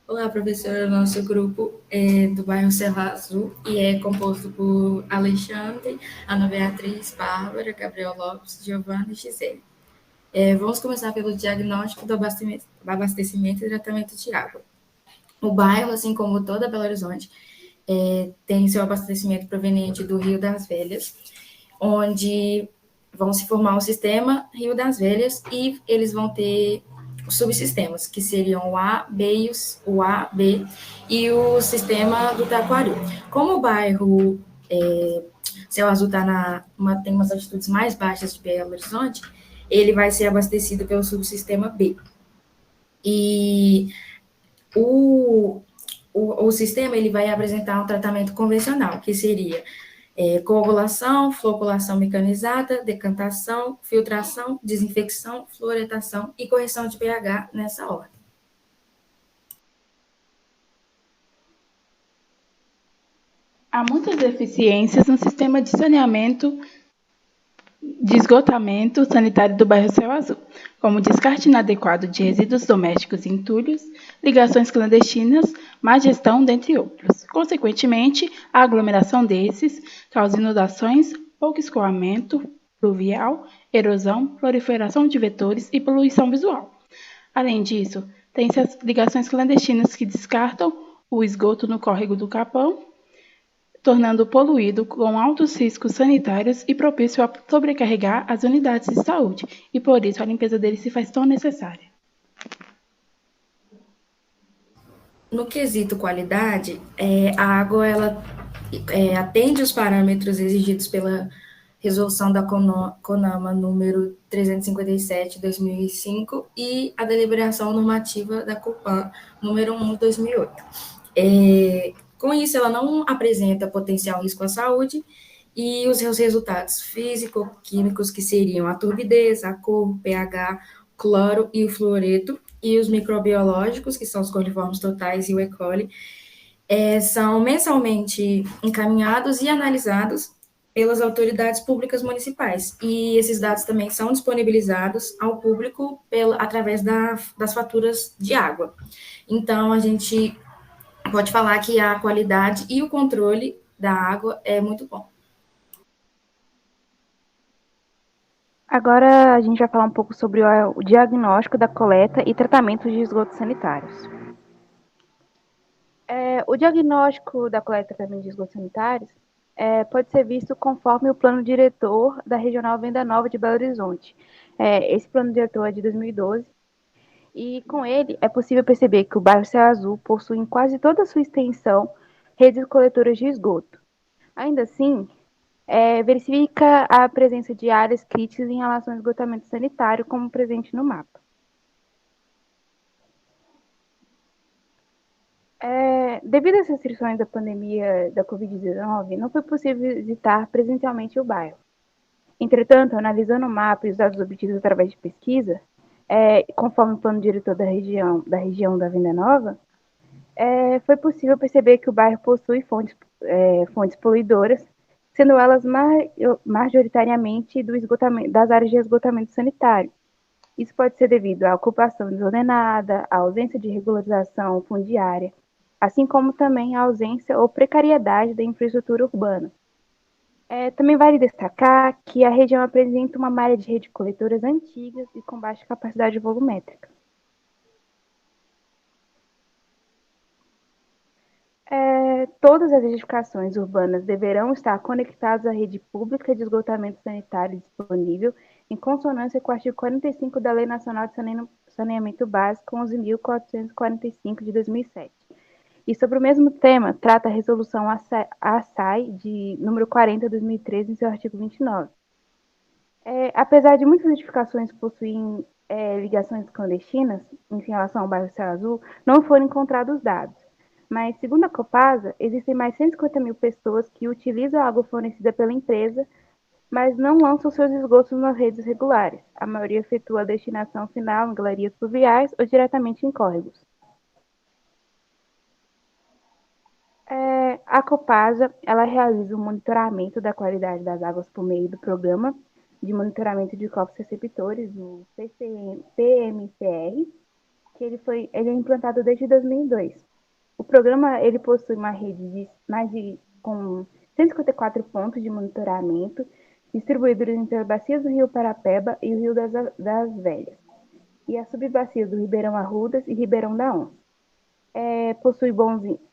Olá, professora. Nosso grupo é do bairro Serra Azul e é composto por Alexandre, Ana Beatriz, Bárbara, Gabriel Lopes, Giovana e Gisele. Vamos começar pelo diagnóstico do abastecimento e tratamento de água. O bairro, assim como toda Belo Horizonte, tem seu abastecimento proveniente do Rio das Velhas, onde vão se formar o sistema Rio das Velhas e eles vão ter os subsistemas, que seriam o A, B, o A, B e o sistema do Taquari. Como o bairro Céu Azul tem umas altitudes mais baixas de Belo Horizonte, ele vai ser abastecido pelo subsistema B. E o, o sistema ele vai apresentar um tratamento convencional, que seria coagulação, floculação mecanizada, decantação, filtração, desinfecção, fluoretação e correção de pH nessa ordem. Há muitas deficiências no sistema de esgotamento sanitário do bairro Céu Azul, como descarte inadequado de resíduos domésticos e entulhos, ligações clandestinas, má gestão, dentre outros. Consequentemente, a aglomeração desses causa inundações, pouco escoamento pluvial, erosão, proliferação de vetores e poluição visual. Além disso, tem-se as ligações clandestinas que descartam o esgoto no córrego do Capão, tornando poluído com altos riscos sanitários e propício a sobrecarregar as unidades de saúde, e por isso a limpeza dele se faz tão necessária. No quesito qualidade, a água ela atende os parâmetros exigidos pela resolução da CONAMA número 357 de 2005 e a deliberação normativa da COPAN número 1 de 2008. Com isso, ela não apresenta potencial risco à saúde e os seus resultados físico-químicos, que seriam a turbidez, a cor, o pH, o cloro e o fluoreto, e os microbiológicos, que são os coliformes totais e o E. coli, são mensalmente encaminhados e analisados pelas autoridades públicas municipais. E esses dados também são disponibilizados ao público através das faturas de água. Então, a gente pode falar que a qualidade e o controle da água é muito bom. Agora a gente vai falar um pouco sobre o diagnóstico da coleta e tratamento de esgotos sanitários. O diagnóstico da coleta e tratamento de esgotos sanitários pode ser visto conforme o plano diretor da Regional Venda Nova de Belo Horizonte. Esse plano diretor é de 2012 e com ele é possível perceber que o bairro Céu Azul possui em quase toda a sua extensão redes coletoras de esgoto. Ainda assim, verifica a presença de áreas críticas em relação ao esgotamento sanitário, como presente no mapa. Devido às restrições da pandemia da Covid-19, não foi possível visitar presencialmente o bairro. Entretanto, analisando o mapa e os dados obtidos através de pesquisa, conforme o plano diretor da região da Venda Nova, foi possível perceber que o bairro possui fontes poluidoras, sendo elas majoritariamente das áreas de esgotamento sanitário. Isso pode ser devido à ocupação desordenada, à ausência de regularização fundiária, assim como também à ausência ou precariedade da infraestrutura urbana. Também vale destacar que a região apresenta uma malha de rede coletoras antigas e com baixa capacidade volumétrica. Todas as edificações urbanas deverão estar conectadas à rede pública de esgotamento sanitário disponível, em consonância com o artigo 45 da Lei Nacional de Saneamento Básico 11.445 de 2007. E sobre o mesmo tema, trata a resolução ASAI de número 40 de 2013, em seu artigo 29. Apesar de muitas edificações possuírem ligações clandestinas em relação ao bairro Céu Azul, não foram encontrados dados. Mas, segundo a Copasa, existem mais de 150 mil pessoas que utilizam a água fornecida pela empresa, mas não lançam seus esgotos nas redes regulares. A maioria efetua a destinação final em galerias pluviais ou diretamente em córregos. A Copasa ela realiza o monitoramento da qualidade das águas por meio do Programa de Monitoramento de Corpos Receptores, o PMCR, que ele é implantado desde 2002. O programa ele possui uma rede com 154 pontos de monitoramento distribuídos entre as bacias do Rio Parapeba e o Rio das Velhas, e as subbacias do Ribeirão Arrudas e Ribeirão da Onça.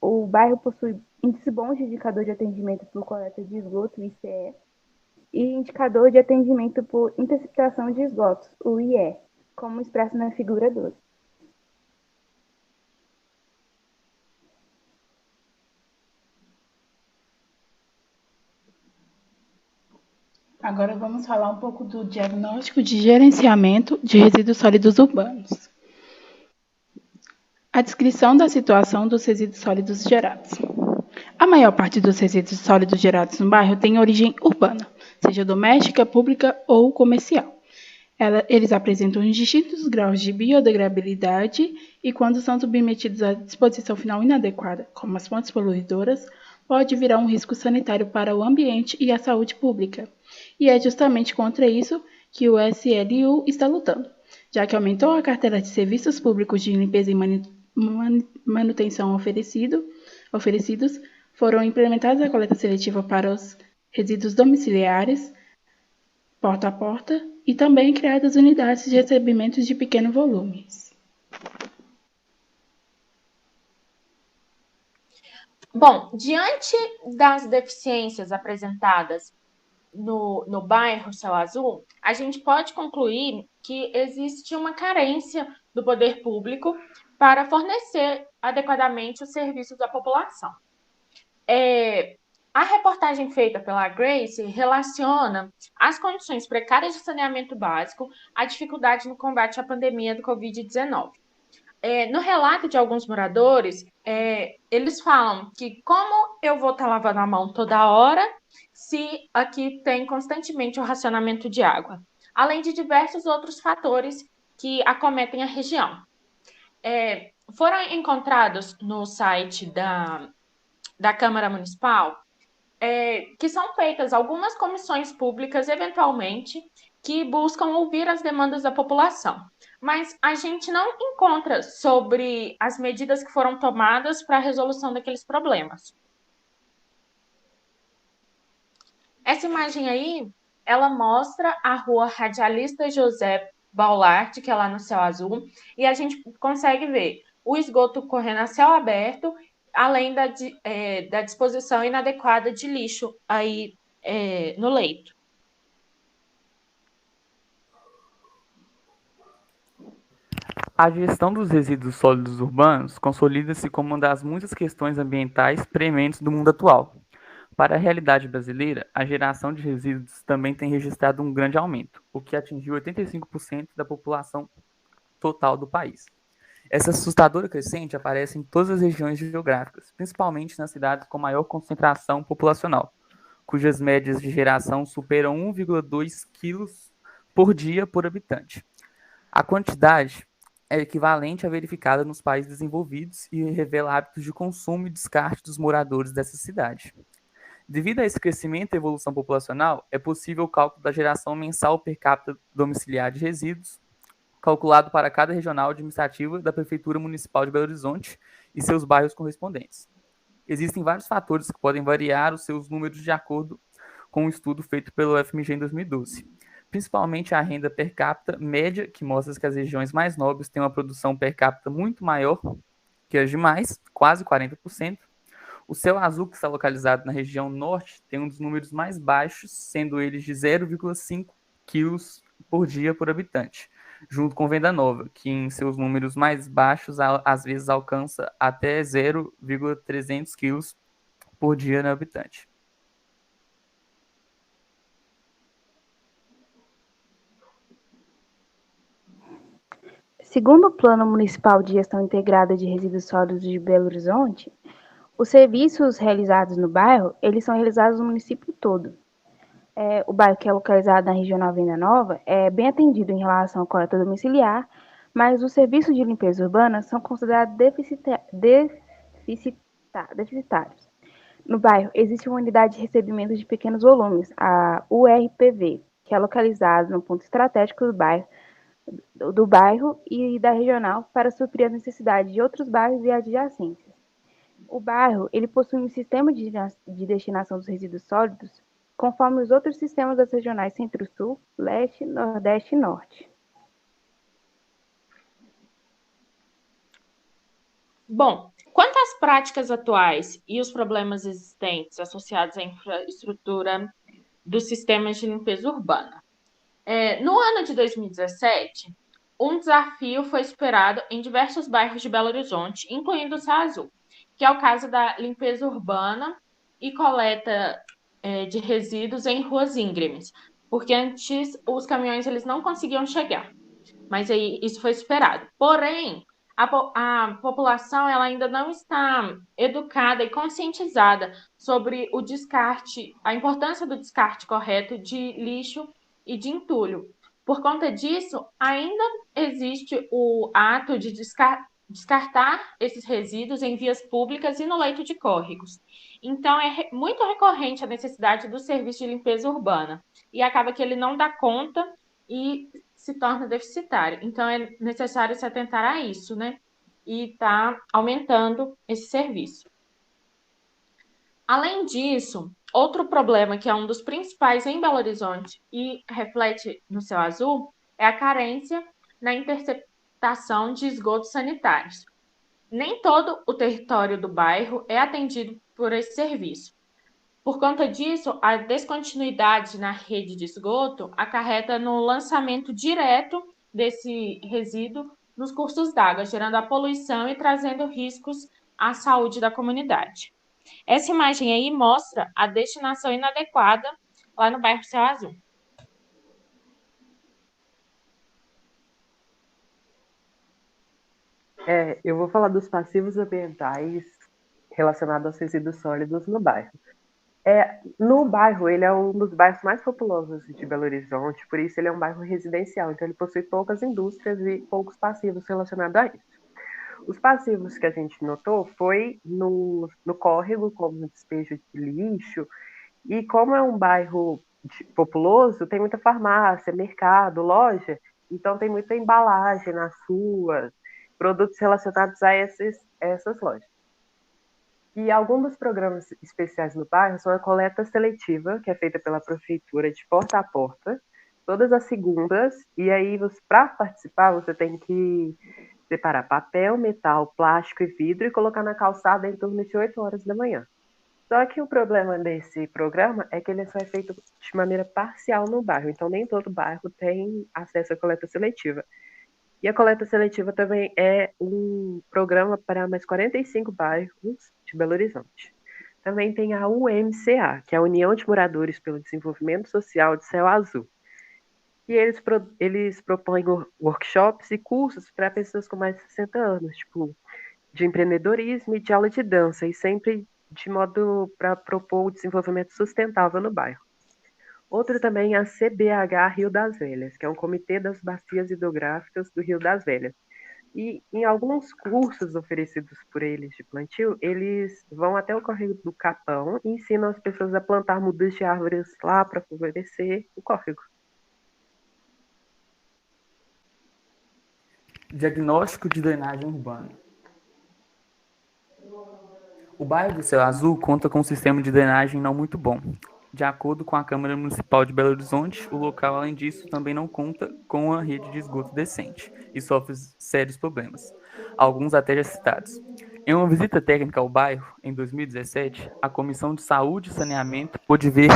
O bairro possui índice bons de indicador de atendimento por coleta de esgoto, ICE, e indicador de atendimento por interceptação de esgotos, o IE, como expresso na figura 12. Agora vamos falar um pouco do diagnóstico de gerenciamento de resíduos sólidos urbanos. A descrição da situação dos resíduos sólidos gerados. A maior parte dos resíduos sólidos gerados no bairro tem origem urbana, seja doméstica, pública ou comercial. Eles apresentam distintos graus de biodegradabilidade e, quando são submetidos à disposição final inadequada, como as fontes poluidoras, pode virar um risco sanitário para o ambiente e a saúde pública. E é justamente contra isso que o SLU está lutando, já que aumentou a cartela de serviços públicos de limpeza e manutenção oferecidos, foram implementadas a coleta seletiva para os resíduos domiciliares, porta a porta, e também criadas unidades de recebimento de pequenos volumes. Bom, diante das deficiências apresentadas no bairro Céu Azul, a gente pode concluir que existe uma carência do poder público para fornecer adequadamente os serviços à população. A reportagem feita pela Grace relaciona as condições precárias de saneamento básico à dificuldade no combate à pandemia do Covid-19. No relato de alguns moradores, eles falam que como eu vou estar lavando a mão toda hora se aqui tem constantemente o racionamento de água, além de diversos outros fatores que acometem a região. Foram encontrados no site da Câmara Municipal que são feitas algumas comissões públicas, eventualmente, que buscam ouvir as demandas da população. Mas a gente não encontra sobre as medidas que foram tomadas para a resolução daqueles problemas. Essa imagem aí, ela mostra a rua Radialista José Baulart, que é lá no Céu Azul, e a gente consegue ver o esgoto correndo a céu aberto, além da disposição inadequada de lixo aí no leito. A gestão dos resíduos sólidos urbanos consolida-se como uma das muitas questões ambientais prementes do mundo atual. Para a realidade brasileira, a geração de resíduos também tem registrado um grande aumento, o que atingiu 85% da população total do país. Essa assustadora crescente aparece em todas as regiões geográficas, principalmente nas cidades com maior concentração populacional, cujas médias de geração superam 1,2 quilos por dia por habitante. A quantidade é equivalente à verificada nos países desenvolvidos e revela hábitos de consumo e descarte dos moradores dessa cidade. Devido a esse crescimento e evolução populacional, é possível o cálculo da geração mensal per capita domiciliar de resíduos, calculado para cada regional administrativa da Prefeitura Municipal de Belo Horizonte e seus bairros correspondentes. Existem vários fatores que podem variar os seus números de acordo com um estudo feito pelo FMG em 2012. Principalmente a renda per capita média, que mostra que as regiões mais nobres têm uma produção per capita muito maior que as demais, quase 40%. O Céu Azul, que está localizado na região norte, tem um dos números mais baixos, sendo eles de 0,5 quilos por dia por habitante, junto com Venda Nova, que em seus números mais baixos às vezes alcança até 0,300 quilos por dia no habitante. Segundo o Plano Municipal de Gestão Integrada de Resíduos Sólidos de Belo Horizonte, os serviços realizados no bairro, eles são realizados no município todo. O bairro, que é localizado na Regional Venda Nova, é bem atendido em relação à coleta domiciliar, mas os serviços de limpeza urbana são considerados deficitários. No bairro, existe uma unidade de recebimento de pequenos volumes, a URPV, que é localizada no ponto estratégico do bairro, do bairro e da regional para suprir as necessidades de outros bairros e adjacências. O bairro ele possui um sistema de destinação dos resíduos sólidos conforme os outros sistemas das regionais Centro-Sul, Leste, Nordeste e Norte. Bom, quanto às práticas atuais e os problemas existentes associados à infraestrutura dos sistemas de limpeza urbana. No ano de 2017, um desafio foi superado em diversos bairros de Belo Horizonte, incluindo o Céu Azul, que é o caso da limpeza urbana e coleta de resíduos em ruas íngremes, porque antes os caminhões eles não conseguiam chegar, mas aí isso foi superado. Porém, a população ela ainda não está educada e conscientizada sobre o descarte, a importância do descarte correto de lixo e de entulho. Por conta disso, ainda existe o ato de descartar esses resíduos em vias públicas e no leito de córregos. Então, é muito recorrente a necessidade do serviço de limpeza urbana e acaba que ele não dá conta e se torna deficitário. Então, é necessário se atentar a isso, né? E está aumentando esse serviço. Além disso, outro problema que é um dos principais em Belo Horizonte e reflete no Céu Azul é a carência na interceptação de esgotos sanitários. Nem todo o território do bairro é atendido por esse serviço. Por conta disso, a descontinuidade na rede de esgoto acarreta no lançamento direto desse resíduo nos cursos d'água, gerando a poluição e trazendo riscos à saúde da comunidade. Essa imagem aí mostra a destinação inadequada lá no bairro Céu Azul. Eu vou falar dos passivos ambientais relacionados aos resíduos sólidos no bairro. No bairro, ele é um dos bairros mais populosos de Belo Horizonte, por isso ele é um bairro residencial, então ele possui poucas indústrias e poucos passivos relacionados a isso. Os passivos que a gente notou foi no córrego, como despejo de lixo, e como é um bairro populoso, tem muita farmácia, mercado, loja, então tem muita embalagem nas ruas, produtos relacionados a essas lojas. E alguns dos programas especiais no bairro são a coleta seletiva, que é feita pela prefeitura de porta a porta, todas as segundas, e aí para participar você tem que separar papel, metal, plástico e vidro e colocar na calçada em torno de 8 horas da manhã. Só que o problema desse programa é que ele só é feito de maneira parcial no bairro, então nem todo bairro tem acesso à coleta seletiva. E a coleta seletiva também é um programa para mais 45 bairros de Belo Horizonte. Também tem a UMCA, que é a União de Moradores pelo Desenvolvimento Social de Céu Azul. E eles propõem workshops e cursos para pessoas com mais de 60 anos, tipo, de empreendedorismo e de aula de dança, e sempre de modo para propor o desenvolvimento sustentável no bairro. Outro também é a CBH Rio das Velhas, que é um comitê das bacias hidrográficas do Rio das Velhas. E em alguns cursos oferecidos por eles de plantio, eles vão até o córrego do Capão e ensinam as pessoas a plantar mudas de árvores lá para favorecer o córrego. Diagnóstico de drenagem urbana. O bairro do Céu Azul conta com um sistema de drenagem não muito bom. De acordo com a Câmara Municipal de Belo Horizonte, o local, além disso, também não conta com a rede de esgoto decente e sofre sérios problemas, alguns até já citados. Em uma visita técnica ao bairro, em 2017, a Comissão de Saúde e Saneamento pôde ver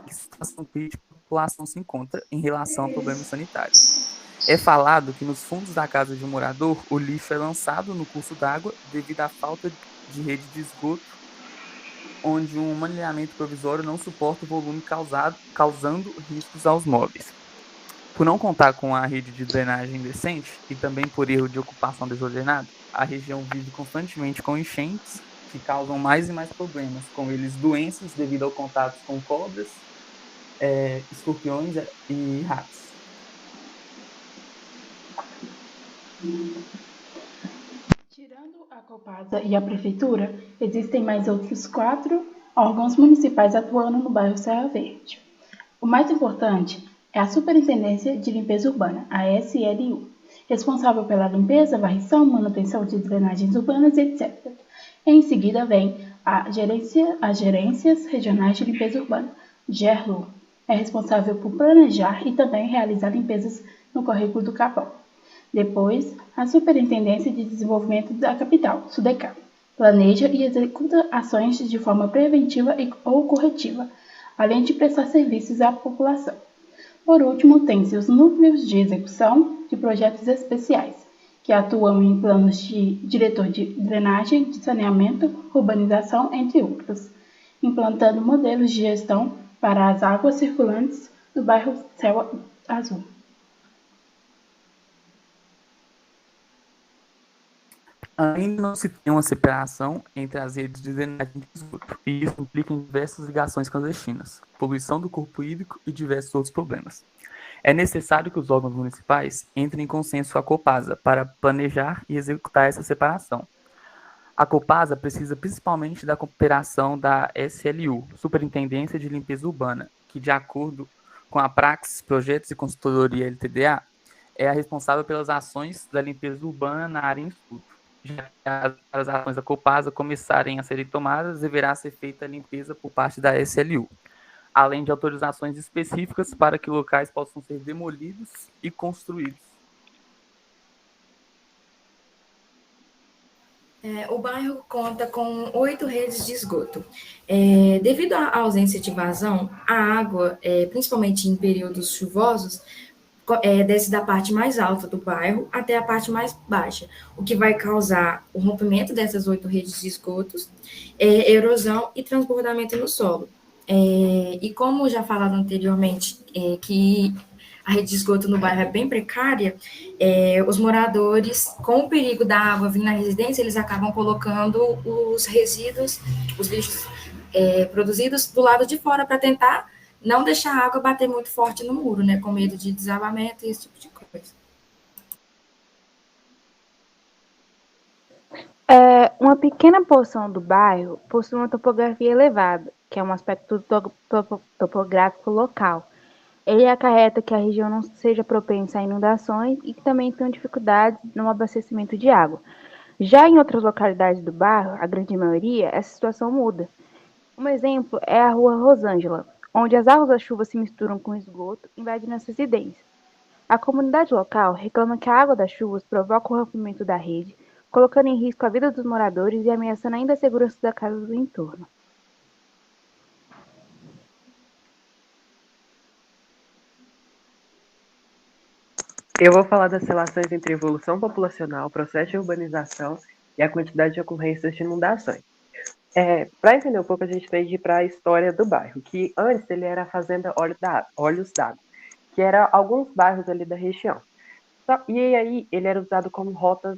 que situação crítica a população se encontra em relação a problemas sanitários. É falado que nos fundos da casa de um morador, o lixo é lançado no curso d'água devido à falta de rede de esgoto, onde um manilhamento provisório não suporta o volume causando riscos aos móveis. Por não contar com a rede de drenagem decente e também por erro de ocupação desordenada, a região vive constantemente com enchentes que causam mais e mais problemas, com eles doenças devido ao contato com cobras, escorpiões e ratos. Tirando a Copasa e a Prefeitura, existem mais outros 4 órgãos municipais atuando no bairro Serra Verde. O mais importante é a Superintendência de Limpeza Urbana, a SLU, responsável pela limpeza, varrição, manutenção de drenagens urbanas, etc. Em seguida vem as Gerências Regionais de Limpeza Urbana, GERLU, é responsável por planejar e também realizar limpezas no Córrego do Capão. Depois, a Superintendência de Desenvolvimento da Capital, SUDECAP, planeja e executa ações de forma preventiva ou corretiva, além de prestar serviços à população. Por último, tem-se os núcleos de execução de projetos especiais, que atuam em planos de diretor de drenagem, de saneamento, urbanização, entre outros, implantando modelos de gestão para as águas circulantes do bairro Céu Azul. Ainda não se tem uma separação entre as redes de drenagem de esgoto, e isso implica em diversas ligações clandestinas, poluição do corpo hídrico e diversos outros problemas. É necessário que os órgãos municipais entrem em consenso com a Copasa para planejar e executar essa separação. A Copasa precisa principalmente da cooperação da SLU, Superintendência de Limpeza Urbana, que, de acordo com a Praxis Projetos e Consultoria LTDA, é a responsável pelas ações da limpeza urbana na área em estudo. Já que as ações da Copasa começarem a serem tomadas, deverá ser feita a limpeza por parte da SLU, além de autorizações específicas para que locais possam ser demolidos e construídos. O bairro conta com 8 redes de esgoto. Devido à ausência de vazão, a água, principalmente em períodos chuvosos, desce da parte mais alta do bairro até a parte mais baixa, o que vai causar o rompimento dessas 8 redes de esgotos, erosão e transbordamento no solo. E como já falado anteriormente, que a rede de esgoto no bairro é bem precária, os moradores, com o perigo da água vir na residência, eles acabam colocando os resíduos, os lixos produzidos do lado de fora para tentar não deixar a água bater muito forte no muro, né, com medo de desabamento e esse tipo de coisa. Uma pequena porção do bairro possui uma topografia elevada, que é um aspecto topográfico local. Ele acarreta que a região não seja propensa a inundações e que também tenha dificuldades no abastecimento de água. Já em outras localidades do bairro, a grande maioria, essa situação muda. Um exemplo é a rua Rosângela, onde as águas da chuva se misturam com esgoto, invadindo as residências. A comunidade local reclama que a água das chuvas provoca o rompimento da rede, colocando em risco a vida dos moradores e ameaçando ainda a segurança da casa do entorno. Eu vou falar das relações entre evolução populacional, processo de urbanização e a quantidade de ocorrências de inundações. Para entender um pouco, a gente tem que ir para a história do bairro, que antes ele era a Fazenda Olhos d'Água, que era alguns bairros ali da região. E aí ele era usado como rota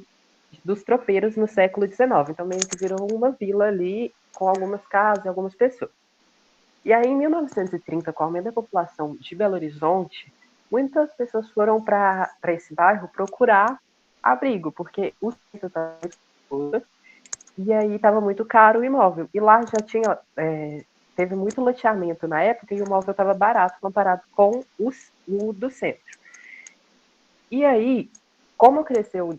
dos tropeiros no século XIX, então meio que virou uma vila ali com algumas casas e algumas pessoas. E aí em 1930, com o aumento da população de Belo Horizonte, muitas pessoas foram para esse bairro procurar abrigo, porque o centro estava muito e aí estava muito caro o imóvel. E lá já tinha, teve muito loteamento na época e o imóvel estava barato comparado com o do centro. E aí, como cresceu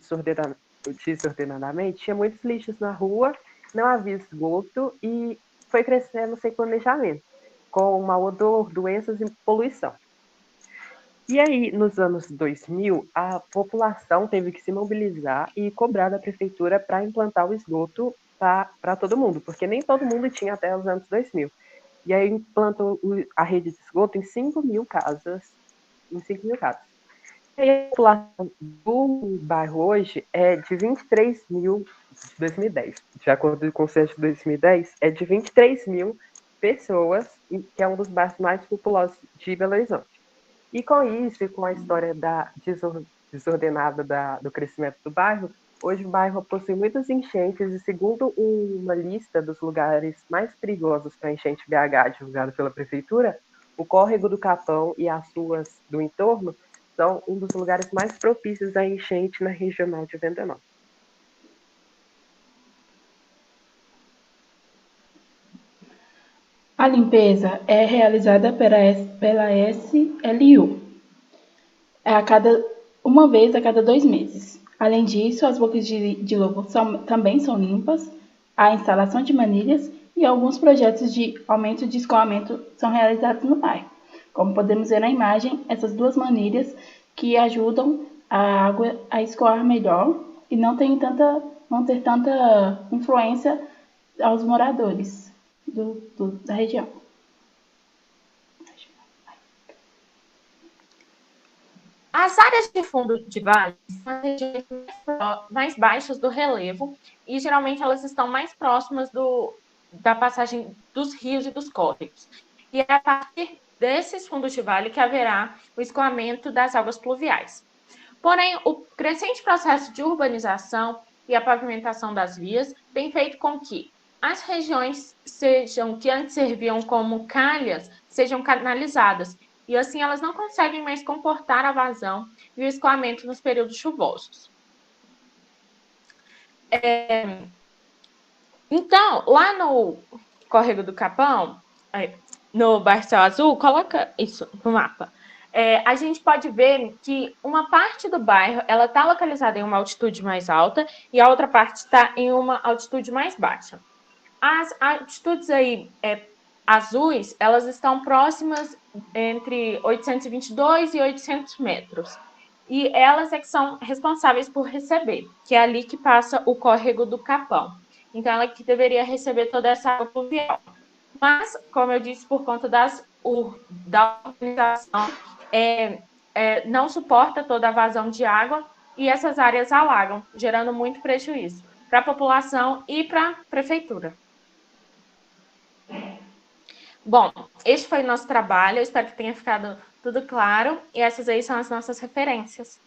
desordenadamente, tinha muitos lixos na rua, não havia esgoto e foi crescendo sem planejamento, com mau odor, doenças e poluição. E aí, nos anos 2000, a população teve que se mobilizar e cobrar da prefeitura para implantar o esgoto para todo mundo, porque nem todo mundo tinha até os anos 2000. E aí implantou a rede de esgoto em 5 mil casas. E a população do bairro hoje é de 23 mil de 2010. De acordo com o censo de 2010, é de 23 mil pessoas, que é um dos bairros mais populosos de Belo Horizonte. E com isso, e com a história desordenada do crescimento do bairro, hoje o bairro possui muitas enchentes e, segundo uma lista dos lugares mais perigosos para enchente BH divulgada pela prefeitura, o Córrego do Capão e as ruas do entorno são um dos lugares mais propícios à enchente na regional de Vendanópolis. A limpeza é realizada pela SLU, uma vez a cada 2 meses. Além disso, as bocas de lobo também são limpas, a instalação de manilhas e alguns projetos de aumento de escoamento são realizados no bairro. Como podemos ver na imagem, essas 2 manilhas que ajudam a água a escoar melhor e não ter tanta influência aos moradores da região. As áreas de fundo de vale são as regiões mais baixas do relevo e geralmente elas estão mais próximas da passagem dos rios e dos córregos. E é a partir desses fundos de vale que haverá o escoamento das águas pluviais. Porém, o crescente processo de urbanização e a pavimentação das vias tem feito com que as regiões que antes serviam como calhas sejam canalizadas, e assim elas não conseguem mais comportar a vazão e o escoamento nos períodos chuvosos. Então, lá no Córrego do Capão, no bairro Céu Azul, coloca isso no mapa. A gente pode ver que uma parte do bairro ela está localizada em uma altitude mais alta e a outra parte está em uma altitude mais baixa. As altitudes aí azuis, elas estão próximas entre 822 e 800 metros. E elas é que são responsáveis por receber, que é ali que passa o Córrego do Capão. Então, ela que deveria receber toda essa água pluvial. Mas, como eu disse, por conta da urbanização, não suporta toda a vazão de água e essas áreas alagam, gerando muito prejuízo para a população e para a prefeitura. Bom, este foi o nosso trabalho, eu espero que tenha ficado tudo claro, e essas aí são as nossas referências.